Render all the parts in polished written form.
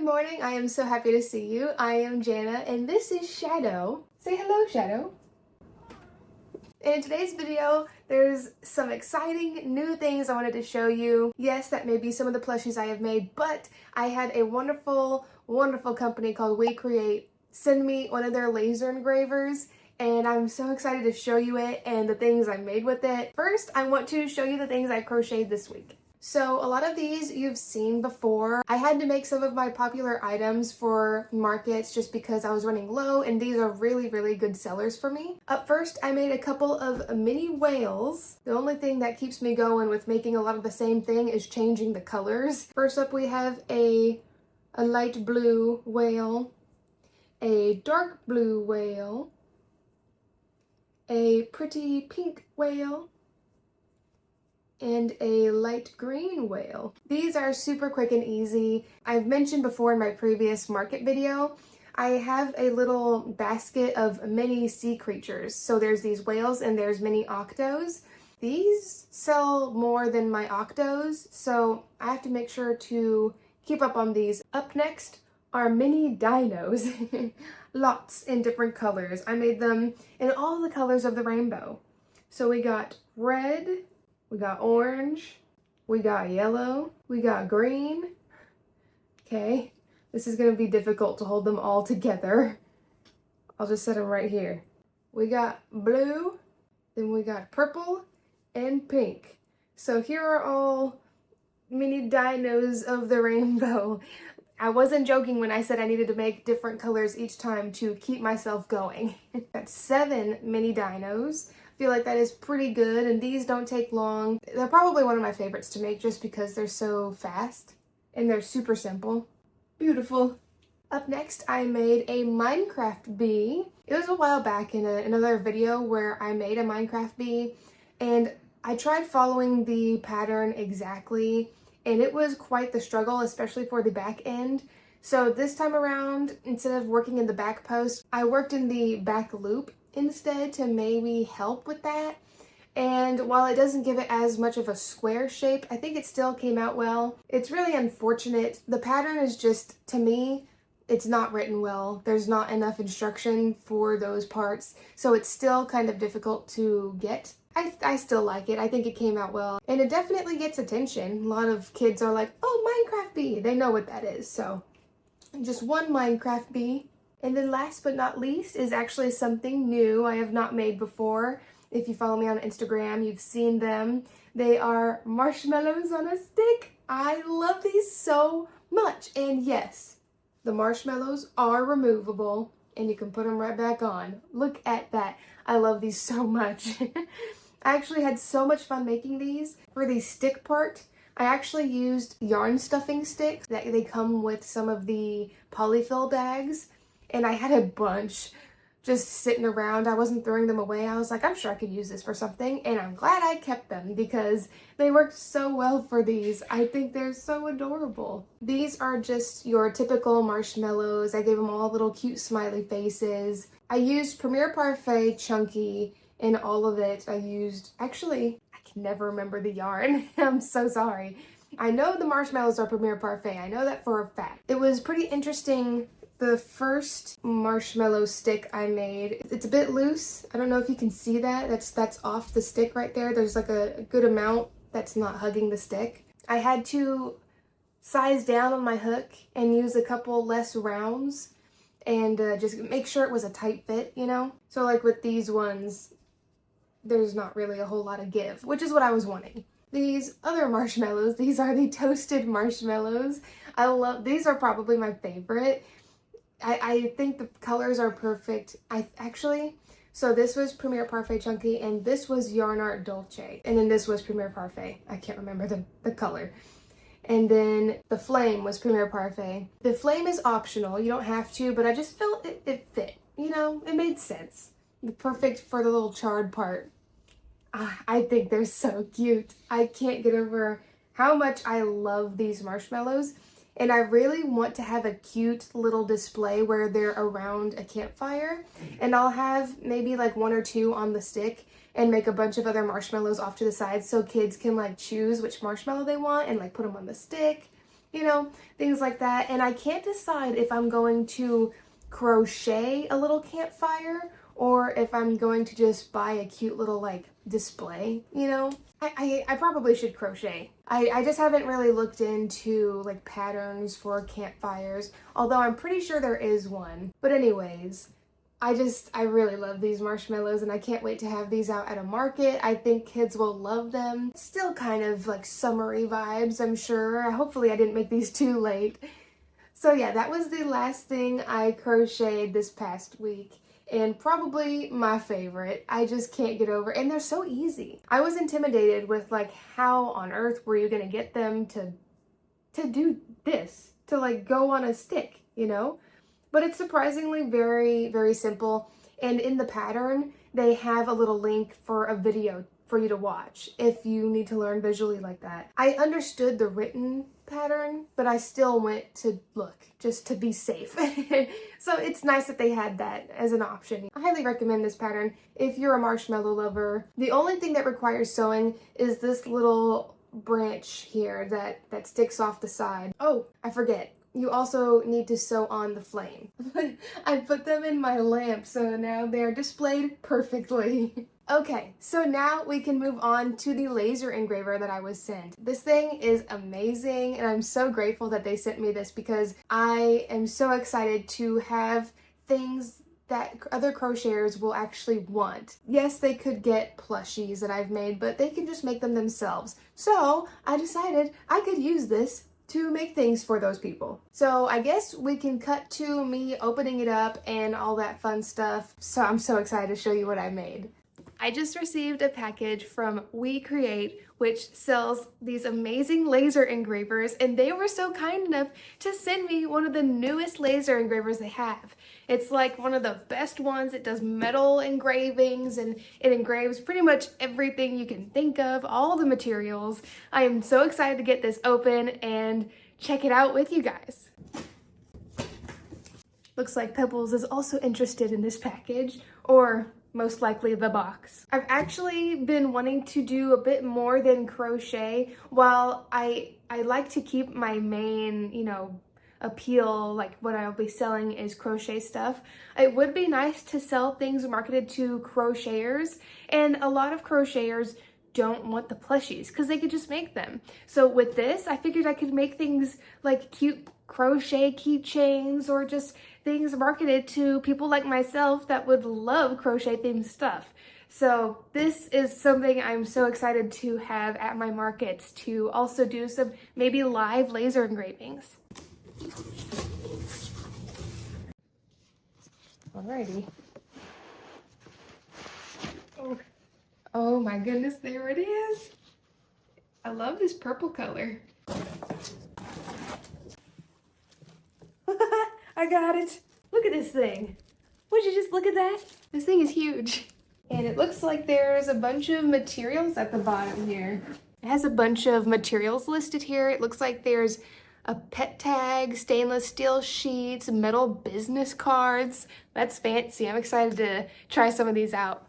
morning. I am so happy to see you. I am Jana and this is Shadow. Say hello, Shadow. In today's video, there's some exciting new things I wanted to show you. Yes, that may be some of the plushies I have made, but I had a wonderful company called WeCreat send me one of their laser engravers, and I'm so excited to show you it and the things I made with it. First, I want to show you the things I crocheted this week. So a lot of these you've seen before. I had to make some of my popular items for markets just because I was running low, and these are really good sellers for me. Up first, I made a couple of mini whales. The only thing that keeps me going with making a lot of the same thing is changing the colors. First up, we have a light blue whale, a dark blue whale, a pretty pink whale, and a light green whale. These are super quick and easy. I've mentioned before in my previous market video, I have a little basket of mini sea creatures. So there's these whales and there's mini octos. These sell more than my octos, so I have to make sure to keep up on these. Up next are mini dinos. Lots in different colors. I made them in all the colors of the rainbow. So we got red, we got orange, we got yellow, we got green. Okay, this is gonna be difficult to hold them all together. I'll just set them right here. We got blue, then we got purple and pink. So here are all mini dinos of the rainbow. I wasn't joking when I said I needed to make different colors each time to keep myself going. Got 7 mini dinos. Feel like that is pretty good, and these don't take long. They're probably one of my favorites to make just because they're so fast and they're super simple. Beautiful. Up next, I made a Minecraft bee. It was a while back in another video where I made a Minecraft bee, and I tried following the pattern exactly, and it was quite the struggle, especially for the back end. So this time around, instead of working in the back post, I worked in the back loop instead to maybe help with that. And while it doesn't give it as much of a square shape, I think it still came out well. It's really unfortunate. The pattern is just, to me, it's not written well. There's not enough instruction for those parts, so it's still kind of difficult to get. I still like it. I think it came out well, and it definitely gets attention. A lot of kids are like, oh, Minecraft bee. They know what that is, so just one Minecraft bee. And then last but not least is actually something new I have not made before. If you follow me on Instagram, you've seen them. They are marshmallows on a stick. I love these so much. And yes, the marshmallows are removable and you can put them right back on. Look at that. I love these so much. I actually had so much fun making these. For the stick part, I actually used yarn stuffing sticks that they come with some of the polyfill bags. And I had a bunch just sitting around. I wasn't throwing them away. I was like, I'm sure I could use this for something. And I'm glad I kept them because they worked so well for these. I think they're so adorable. These are just your typical marshmallows. I gave them all little cute smiley faces. I used Premier Parfait Chunky in all of it. I can never remember the yarn. I'm so sorry. I know the marshmallows are Premier Parfait. I know that for a fact. It was pretty interesting. The first marshmallow stick I made, it's a bit loose. I don't know if you can see that. That's off the stick right there. There's like a good amount that's not hugging the stick. I had to size down on my hook and use a couple less rounds and just make sure it was a tight fit, you know? So like with these ones, there's not really a whole lot of give, which is what I was wanting. These other marshmallows, these are the toasted marshmallows. I love, these are probably my favorite. I think the colors are perfect. So this was Premier Parfait Chunky, and this was Yarn Art Dolce. And then this was Premier Parfait. I can't remember the color. And then the flame was Premier Parfait. The flame is optional. You don't have to, but I just felt it fit. You know, it made sense. Perfect for the little charred part. I think they're so cute. I can't get over how much I love these marshmallows. And I really want to have a cute little display where they're around a campfire. And I'll have maybe like 1 or 2 on the stick and make a bunch of other marshmallows off to the side so kids can like choose which marshmallow they want and like put them on the stick. you know, things like that. And I can't decide if I'm going to crochet a little campfire or if I'm going to just buy a cute little like display, you know. I probably should crochet. I just haven't really looked into like patterns for campfires, although I'm pretty sure there is one. But anyways, I really love these marshmallows and I can't wait to have these out at a market. I think kids will love them. Still kind of like summery vibes, I'm sure. Hopefully I didn't make these too late. So yeah, that was the last thing I crocheted this past week. And probably my favorite. I just can't get over, and they're so easy. I was intimidated with like how on earth were you gonna get them to do this, to like go on a stick, you know? But it's surprisingly very, very simple. And in the pattern, they have a little link for a video for you to watch if you need to learn visually like that. I understood the written pattern, but I still went to look just to be safe. So it's nice that they had that as an option. I highly recommend this pattern if you're a marshmallow lover. The only thing that requires sewing is this little branch here that sticks off the side. Oh, I forget. You also need to sew on the flame. I put them in my lamp, so now they're displayed perfectly. Okay, so now we can move on to the laser engraver that I was sent. This thing is amazing, and I'm so grateful that they sent me this because I am so excited to have things that other crocheters will actually want. Yes, they could get plushies that I've made, but they can just make them themselves. So I decided I could use this to make things for those people. So I guess we can cut to me opening it up and all that fun stuff. So I'm so excited to show you what I made. I just received a package from WeCreat, which sells these amazing laser engravers, and they were so kind enough to send me one of the newest laser engravers they have. It's like one of the best ones. It does metal engravings and it engraves pretty much everything you can think of, all the materials. I am so excited to get this open and check it out with you guys. Looks like Pebbles is also interested in this package, or most likely the box. I've actually been wanting to do a bit more than crochet. While I like to keep my main, you know, appeal, like what I'll be selling is crochet stuff, it would be nice to sell things marketed to crocheters, and a lot of crocheters don't want the plushies because they could just make them. So with this, I figured I could make things like cute crochet keychains or just things marketed to people like myself that would love crochet themed stuff. So this is something I'm so excited to have at my markets, to also do some maybe live laser engravings. Alrighty. Oh my goodness, there it is. I love this purple color. I got it. Look at this thing. Would you just look at that? This thing is huge. And it looks like there's a bunch of materials at the bottom here. It has a bunch of materials listed here. It looks like there's a pet tag, stainless steel sheets, metal business cards. That's fancy. I'm excited to try some of these out.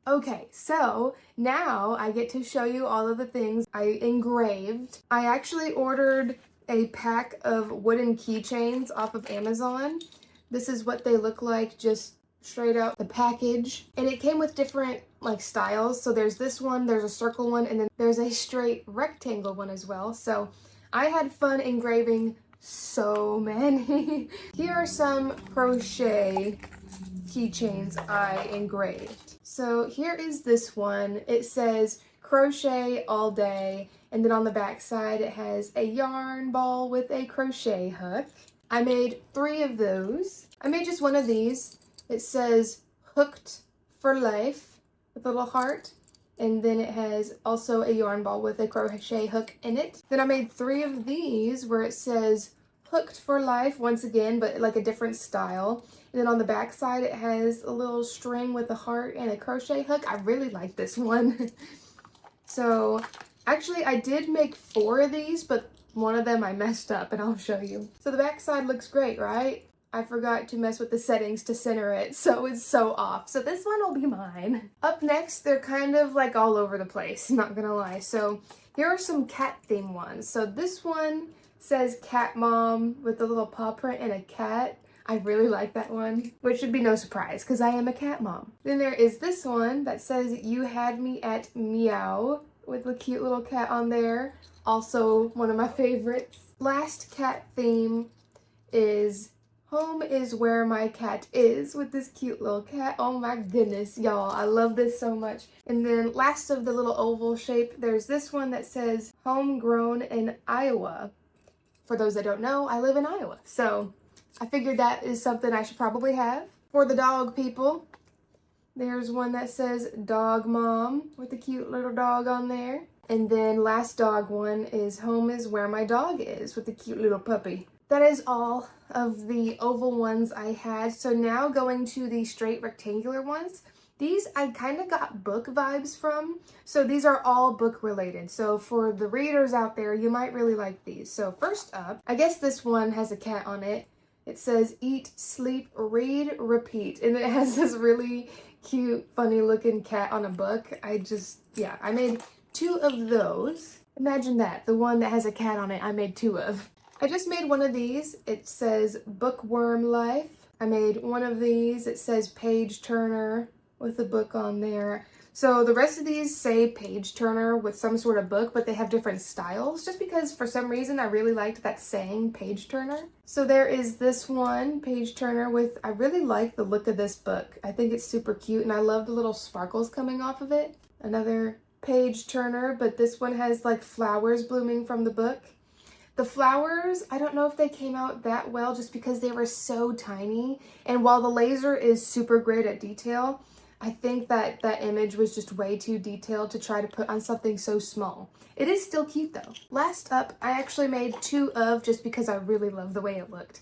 Okay, so now I get to show you all of the things I engraved. I actually ordered a pack of wooden keychains off of Amazon. This is what they look like just straight out the package. And it came with different like styles. So there's this one, there's a circle one, and then there's a straight rectangle one as well. So I had fun engraving so many. Here are some crochet keychains I engraved. So here is this one. It says crochet all day, and then on the back side it has a yarn ball with a crochet hook. I made 3 of those. I made just one of these. It says hooked for life with a little heart, and then it has also a yarn ball with a crochet hook in it. Then I made 3 of these where it says hooked for life once again, but like a different style. And then on the back side it has a little string with a heart and a crochet hook. I really like this one. So actually I did make 4 of these, but one of them I messed up, and I'll show you. So the back side looks great, right? I forgot to mess with the settings to center it, so it's so off. So this one will be mine. Up next, they're kind of like all over the place, not gonna lie. So here are some cat theme ones. So this one says cat mom with a little paw print and a cat. I really like that one, which should be no surprise because I am a cat mom. Then there is this one that says you had me at meow with a cute little cat on there. Also one of my favorites. Last cat theme is home is where my cat is with this cute little cat. Oh my goodness, y'all. I love this so much. And then last of the little oval shape, there's this one that says homegrown in Iowa. For those that don't know, I live in Iowa. So I figured that is something I should probably have. For the dog people, there's one that says dog mom with a cute little dog on there. And then last dog one is home is where my dog is with a cute little puppy. That is all of the oval ones I had. So now going to the straight rectangular ones. These I kind of got book vibes from. So these are all book related. So for the readers out there, you might really like these. So first up, I guess this one has a cat on it. It says eat, sleep, read, repeat. And it has this really cute, funny looking cat on a book. I made 2 of those. Imagine that, the one that has a cat on it, I made 2 of. I just made one of these. It says Bookworm Life. I made one of these. It says Page Turner with a book on there. So the rest of these say Page Turner with some sort of book, but they have different styles just because for some reason I really liked that saying Page Turner. So there is this one, Page Turner, with, I really like the look of this book. I think it's super cute and I love the little sparkles coming off of it. Another Page Turner, but this one has like flowers blooming from the book. The flowers, I don't know if they came out that well just because they were so tiny. And while the laser is super great at detail, I think that that image was just way too detailed to try to put on something so small. It is still cute though. Last up, I actually made 2 of just because I really love the way it looked.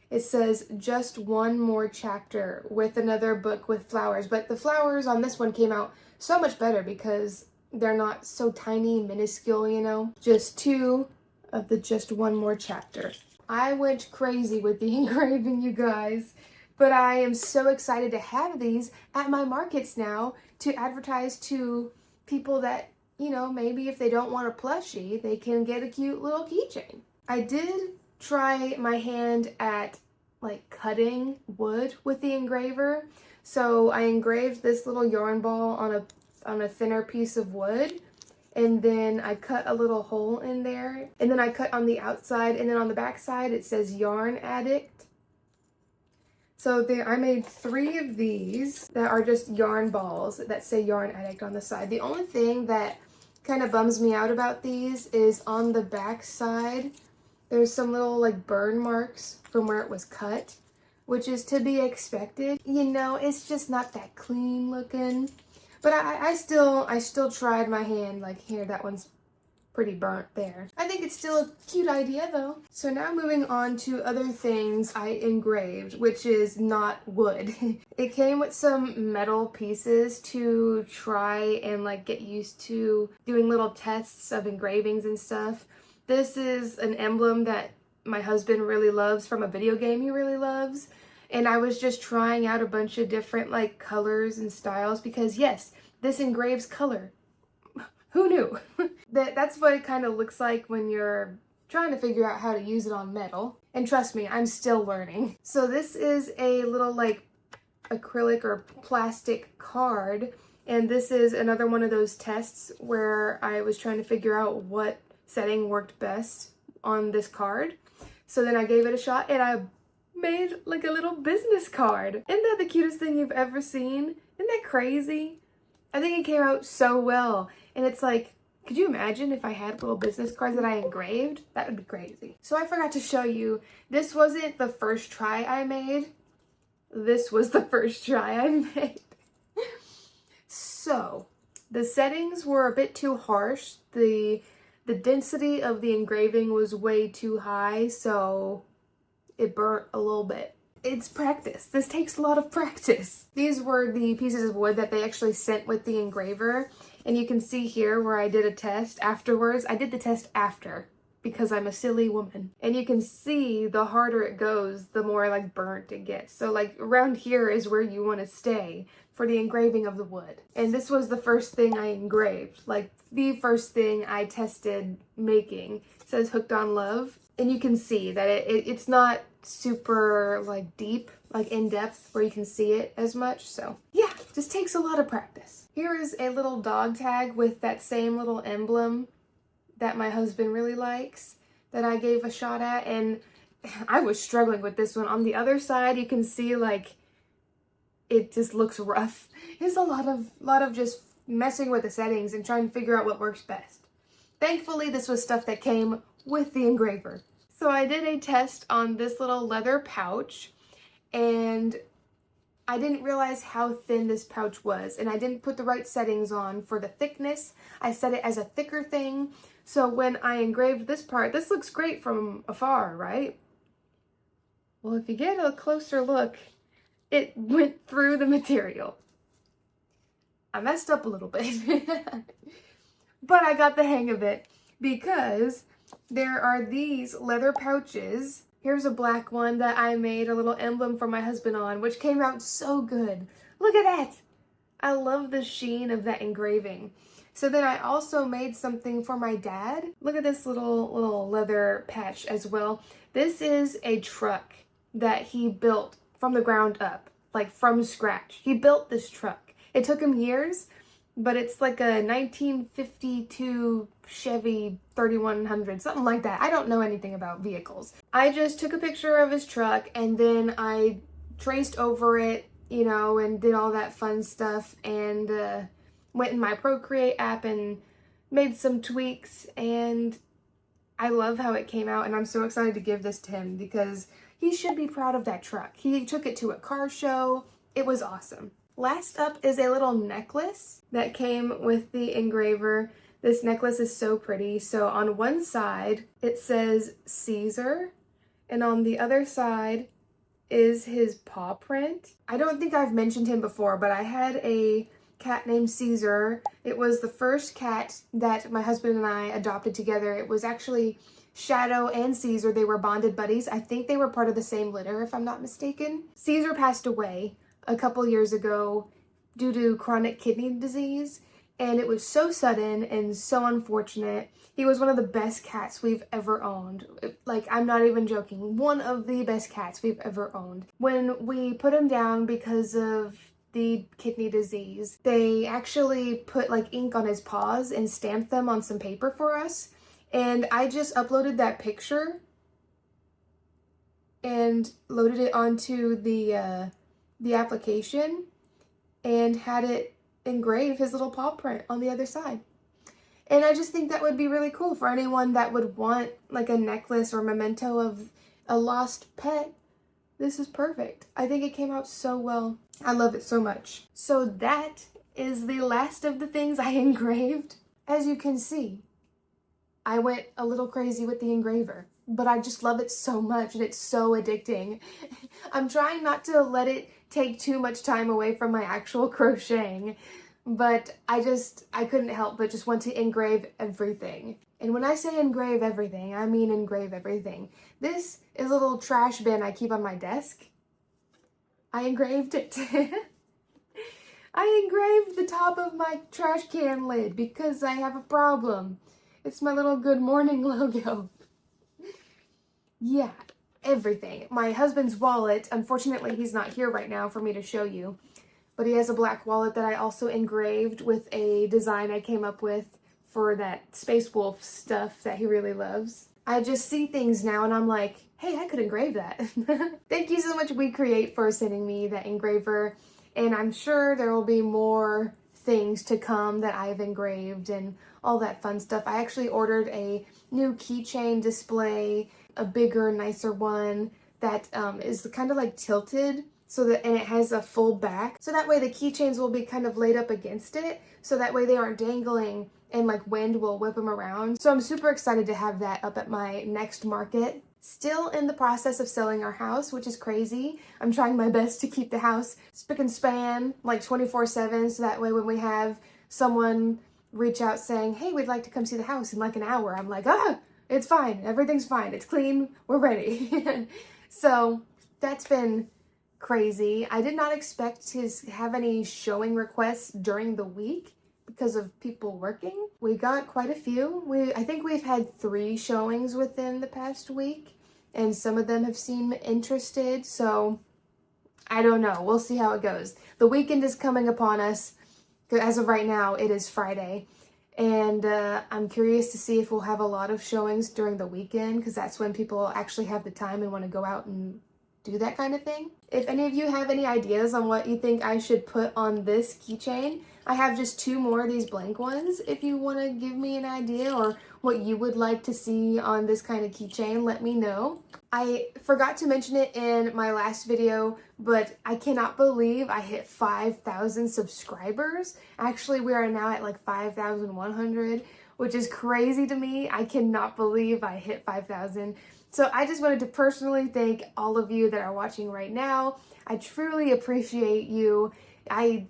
It says just one more chapter with another book with flowers. But the flowers on this one came out so much better because they're not so tiny, minuscule, you know. Just 2 of the just one more chapter. I went crazy with the engraving, you guys, but I am so excited to have these at my markets now to advertise to people that, you know, maybe if they don't want a plushie, they can get a cute little keychain. I did try my hand at like cutting wood with the engraver. So I engraved this little yarn ball on a thinner piece of wood. And then I cut a little hole in there. And then I cut on the outside. And then on the back side, it says Yarn Addict. So there, I made 3 of these that are just yarn balls that say Yarn Addict on the side. The only thing that kind of bums me out about these is on the back side, there's some little like burn marks from where it was cut, which is to be expected. You know, it's just not that clean looking. But I still tried my hand, like here, that one's pretty burnt there. I think it's still a cute idea though. So now moving on to other things I engraved, which is not wood. It came with some metal pieces to try and like get used to doing little tests of engravings and stuff. This is an emblem that my husband really loves from a video game he really loves. And I was just trying out a bunch of different like colors and styles because yes, this engraves color. Who knew? That's what it kind of looks like when you're trying to figure out how to use it on metal. And trust me, I'm still learning. So this is a little like acrylic or plastic card. And this is another one of those tests where I was trying to figure out what setting worked best on this card. So then I gave it a shot and I made like a little business card. Isn't that the cutest thing you've ever seen? Isn't that crazy? I think it came out so well. And it's like, could you imagine if I had little business cards that I engraved? That would be crazy. So I forgot to show you, this wasn't the first try I made. This was the first try I made. So the settings were a bit too harsh. The density of the engraving was way too high, so it burnt a little bit. It's practice. This takes a lot of practice. These were the pieces of wood that they actually sent with the engraver. And you can see here where I did a test afterwards. I did the test after because I'm a silly woman. And you can see the harder it goes, the more like burnt it gets. So like around here is where you want to stay for the engraving of the wood. And this was the first thing I engraved. Like the first thing I tested making. It says Hooked on Love. And you can see that it's not super like deep, like in depth where you can see it as much. So yeah, just takes a lot of practice. Here is a little dog tag with that same little emblem that my husband really likes that I gave a shot at. And I was struggling with this one. On the other side, you can see like it just looks rough. It's a lot of just messing with the settings and trying to figure out what works best. Thankfully, this was stuff that came with the engraver. So I did a test on this little leather pouch, and I didn't realize how thin this pouch was, and I didn't put the right settings on for the thickness. I set it as a thicker thing. So when I engraved this part, this looks great from afar, right? Well, if you get a closer look, it went through the material. I messed up a little bit, but I got the hang of it because there are these leather pouches. Here's a black one that I made a little emblem for my husband on, which came out so good. Look at that. I love the sheen of that engraving. So then I also made something for my dad. Look at this little leather patch as well. This is a truck that he built from the ground up, like from scratch. He built this truck. It took him years, but it's like a 1952 Chevy 3100, something like that. I don't know anything about vehicles. I just took a picture of his truck and then I traced over it, you know, and did all that fun stuff, and went in my Procreate app and made some tweaks, and I love how it came out, and I'm so excited to give this to him because he should be proud of that truck. He took it to a car show. It was awesome. Last up is a little necklace that came with the engraver. This necklace is so pretty. So on one side, it says Caesar, and on the other side is his paw print. I don't think I've mentioned him before, but I had a cat named Caesar. It was the first cat that my husband and I adopted together. It was actually Shadow and Caesar. They were bonded buddies. I think they were part of the same litter, if I'm not mistaken. Caesar passed away a couple years ago due to chronic kidney disease, and it was so sudden and so unfortunate. He was one of the best cats we've ever owned. Like, I'm not even joking. One of the best cats we've ever owned. When we put him down because of the kidney disease, they actually put like ink on his paws and stamped them on some paper for us. And I just uploaded that picture and loaded it onto the application and had it engrave his little paw print on the other side. And I just think that would be really cool for anyone that would want like a necklace or memento of a lost pet. This is perfect. I think it came out so well. I love it so much. So that is the last of the things I engraved. As you can see, I went a little crazy with the engraver, but I just love it so much and it's so addicting. I'm trying not to let it take too much time away from my actual crocheting, but I couldn't help but just want to engrave everything. And when I say engrave everything, I mean engrave everything. This is a little trash bin I keep on my desk. I engraved it. I engraved the top of my trash can lid because I have a problem. It's my little good morning logo. Yeah, everything. My husband's wallet, unfortunately he's not here right now for me to show you, but he has a black wallet that I also engraved with a design I came up with for that Space Wolf stuff that he really loves. I just see things now and I'm like, hey, I could engrave that. Thank you so much, WeCreat, for sending me that engraver, and I'm sure there will be more things to come that I've engraved and all that fun stuff. I actually ordered a new keychain display, a bigger, nicer one that is kind of like tilted, so that, and it has a full back, so that way the keychains will be kind of laid up against it, so that way they aren't dangling and like wind will whip them around. So I'm super excited to have that up at my next market. Still in the process of selling our house, which is crazy. I'm trying my best to keep the house spick and span like 24/7, so that way when we have someone reach out saying, hey, we'd like to come see the house in like an hour, I'm like, it's fine, everything's fine, it's clean, we're ready. So that's been crazy. I did not expect to have any showing requests during the week because of people working. We got quite a few. I think we've had 3 showings within the past week, and some of them have seemed interested, so I don't know. We'll see how it goes. The weekend is coming upon us. As of right now, it is Friday, and I'm curious to see if we'll have a lot of showings during the weekend, because that's when people actually have the time and want to go out and do that kind of thing. If any of you have any ideas on what you think I should put on this keychain, I have just 2 more of these blank ones. If you want to give me an idea or what you would like to see on this kind of keychain, let me know. I forgot to mention it in my last video, but I cannot believe I hit 5,000 subscribers. Actually, we are now at like 5,100, which is crazy to me. I cannot believe I hit 5,000. So I just wanted to personally thank all of you that are watching right now. I truly appreciate you. I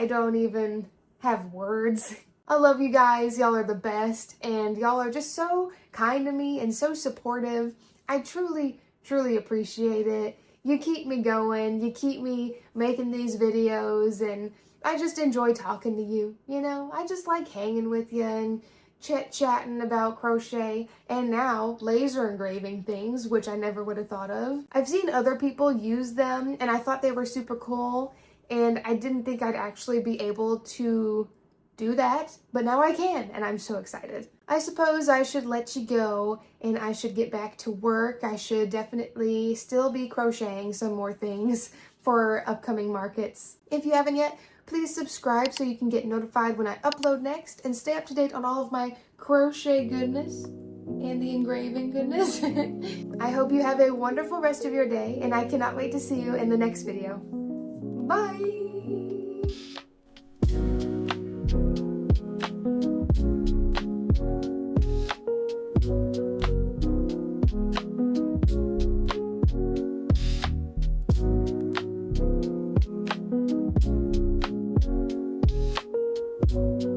don't even have words. I love you guys. Y'all are the best, and y'all are just so kind to me and so supportive. I truly, truly appreciate it. You keep me going. You keep me making these videos, and I just enjoy talking to you. You know, I just like hanging with you and chit-chatting about crochet, and now laser engraving things, which I never would have thought of. I've seen other people use them, and I thought they were super cool, and I didn't think I'd actually be able to do that, but now I can, and I'm so excited. I suppose I should let you go, and I should get back to work. I should definitely still be crocheting some more things for upcoming markets. If you haven't yet, please subscribe so you can get notified when I upload next, and stay up to date on all of my crochet goodness and the engraving goodness. I hope you have a wonderful rest of your day, and I cannot wait to see you in the next video. Bye! Thank you.